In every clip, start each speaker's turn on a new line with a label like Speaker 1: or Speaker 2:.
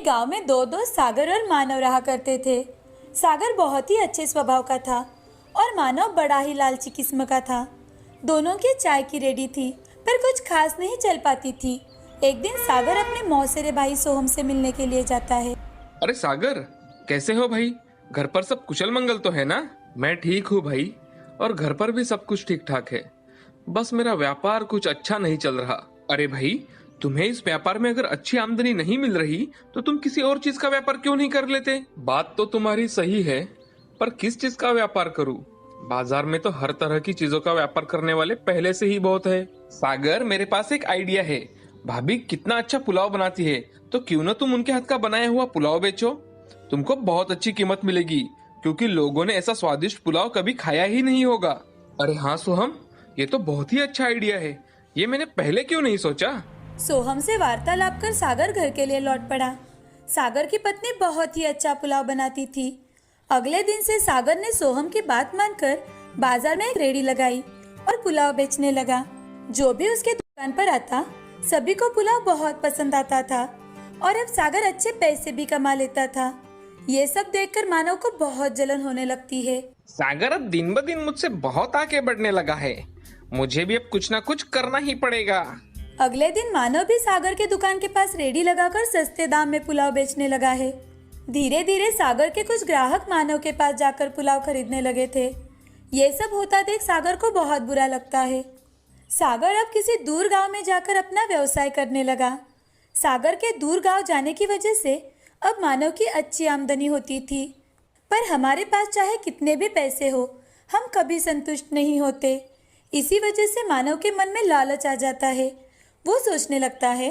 Speaker 1: एक गांव में दो दोस्त सागर और मानव रहा करते थे। सागर बहुत ही अच्छे स्वभाव का था और मानव बड़ा ही लालची किस्म का था। दोनों की चाय की रेडी थी, पर कुछ खास नहीं चल पाती थी। एक दिन सागर अपने मौसेरे भाई सोहम से मिलने के लिए जाता है।
Speaker 2: अरे सागर, कैसे हो भाई? घर पर सब कुशल मंगल तो है ना? मैं ठीक हूँ भाई, और घर पर भी सब कुछ ठीक ठाक है। बस मेरा व्यापार कुछ अच्छा नहीं चल रहा। अरे भाई, तुम्हें इस व्यापार में अगर अच्छी आमदनी नहीं मिल रही तो तुम किसी और चीज का व्यापार क्यों नहीं कर लेते? बात तो तुम्हारी सही है, पर किस चीज का व्यापार करूं? बाजार में तो हर तरह की चीजों का व्यापार करने वाले पहले से ही बहुत है। सागर, मेरे पास एक आइडिया है। भाभी कितना अच्छा पुलाव बनाती है, तो क्यों ना तुम उनके हाथ का बनाया हुआ पुलाव बेचो। तुमको बहुत अच्छी कीमत मिलेगी, क्योंकि लोगों ने ऐसा स्वादिष्ट पुलाव कभी खाया ही नहीं होगा। अरे हाँ सोहम, ये तो बहुत ही अच्छा आइडिया है। ये मैंने पहले क्यों नहीं सोचा?
Speaker 1: सोहम से वार्तालाप कर सागर घर के लिए लौट पड़ा। सागर की पत्नी बहुत ही अच्छा पुलाव बनाती थी। अगले दिन से सागर ने सोहम की बात मानकर बाजार में एक रेडी लगाई और पुलाव बेचने लगा। जो भी उसके दुकान पर आता, सभी को पुलाव बहुत पसंद आता था और अब सागर अच्छे पैसे भी कमा लेता था। ये सब देखकर मानव को बहुत जलन होने लगती है।
Speaker 2: सागर अब दिन ब दिन मुझसे बहुत आगे बढ़ने लगा है। मुझे भी अब कुछ ना कुछ करना ही पड़ेगा।
Speaker 1: अगले दिन मानव भी सागर के दुकान के पास रेडी लगाकर सस्ते दाम में पुलाव बेचने लगा है। धीरे धीरे सागर के कुछ ग्राहक मानव के पास जाकर पुलाव खरीदने लगे थे। ये सब होता देख सागर को बहुत बुरा लगता है। सागर अब किसी दूर गांव में जाकर अपना व्यवसाय करने लगा। सागर के दूर गांव जाने की वजह से अब मानव की अच्छी आमदनी होती थी, पर हमारे पास चाहे कितने भी पैसे हो, हम कभी संतुष्ट नहीं होते। इसी वजह से मानव के मन में लालच आ जाता है। वो सोचने लगता है,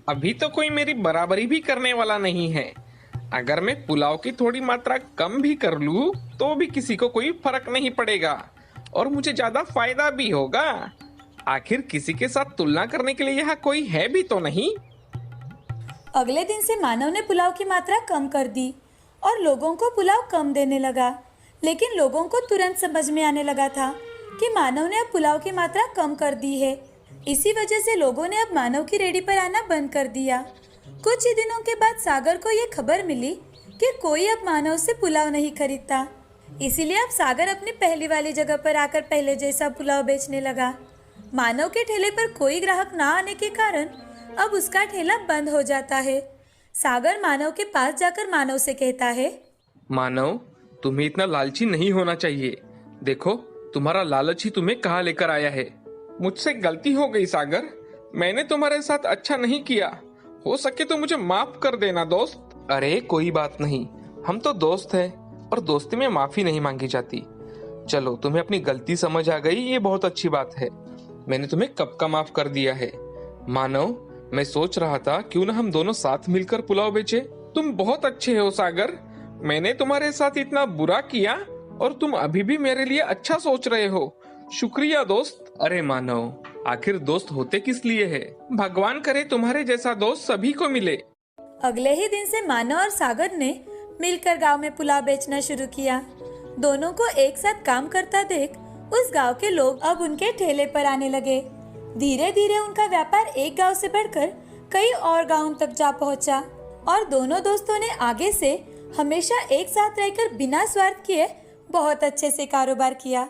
Speaker 2: अभी तो कोई मेरी बराबरी भी करने वाला नहीं है। अगर मैं पुलाव की थोड़ी मात्रा कम भी कर लूं, तो भी किसी को कोई फर्क नहीं पड़ेगा और मुझे ज्यादा फायदा भी होगा। आखिर किसी के साथ तुलना करने के लिए यहाँ कोई है भी तो नहीं।
Speaker 1: अगले दिन से मानव ने पुलाव की मात्रा कम कर दी और लोगों को पुलाव कम देने लगा। लेकिन लोगों को तुरंत समझ में आने लगा था कि मानव ने अब पुलाव की मात्रा कम कर दी है। इसी वजह से लोगों ने अब मानव की रेडी पर आना बंद कर दिया। कुछ ही दिनों के बाद सागर को यह खबर मिली कि कोई अब मानव से पुलाव नहीं खरीदता। इसीलिए अब सागर अपनी पहली वाली जगह पर आकर पहले जैसा पुलाव बेचने लगा। मानव के ठेले पर कोई ग्राहक ना आने के कारण अब उसका ठेला बंद हो जाता है। सागर मानव के पास जाकर मानव से कहता है,
Speaker 2: मानव, तुम्हें इतना लालची नहीं होना चाहिए। देखो, तुम्हारा लालच ही तुम्हें कहाँ लेकर आया है। मुझसे गलती हो गई सागर, मैंने तुम्हारे साथ अच्छा नहीं किया। हो सके तो मुझे माफ कर देना दोस्त। अरे कोई बात नहीं, हम तो दोस्त हैं और दोस्ती में माफी नहीं मांगी जाती। चलो, तुम्हें अपनी गलती समझ आ गई, ये बहुत अच्छी बात है। मैंने तुम्हें कब का माफ कर दिया है। मानव, मैं सोच रहा था क्यों ना हम दोनों साथ मिलकर पुलाव बेचे। तुम बहुत अच्छे हो सागर। मैंने तुम्हारे साथ इतना बुरा किया और तुम अभी भी मेरे लिए अच्छा सोच रहे हो। शुक्रिया दोस्त। अरे मानव, आखिर दोस्त होते किस लिए है? भगवान करे तुम्हारे जैसा दोस्त सभी को मिले।
Speaker 1: अगले ही दिन से मानव और सागर ने मिलकर गांव में पुलाव बेचना शुरू किया। दोनों को एक साथ काम करता देख उस गांव के लोग अब उनके ठेले पर आने लगे। धीरे धीरे उनका व्यापार एक गांव से बढ़कर कई और गांवों तक जा पहुंचा और दोनों दोस्तों ने आगे से हमेशा एक साथ रहकर बिना स्वार्थ किए बहुत अच्छे से कारोबार किया।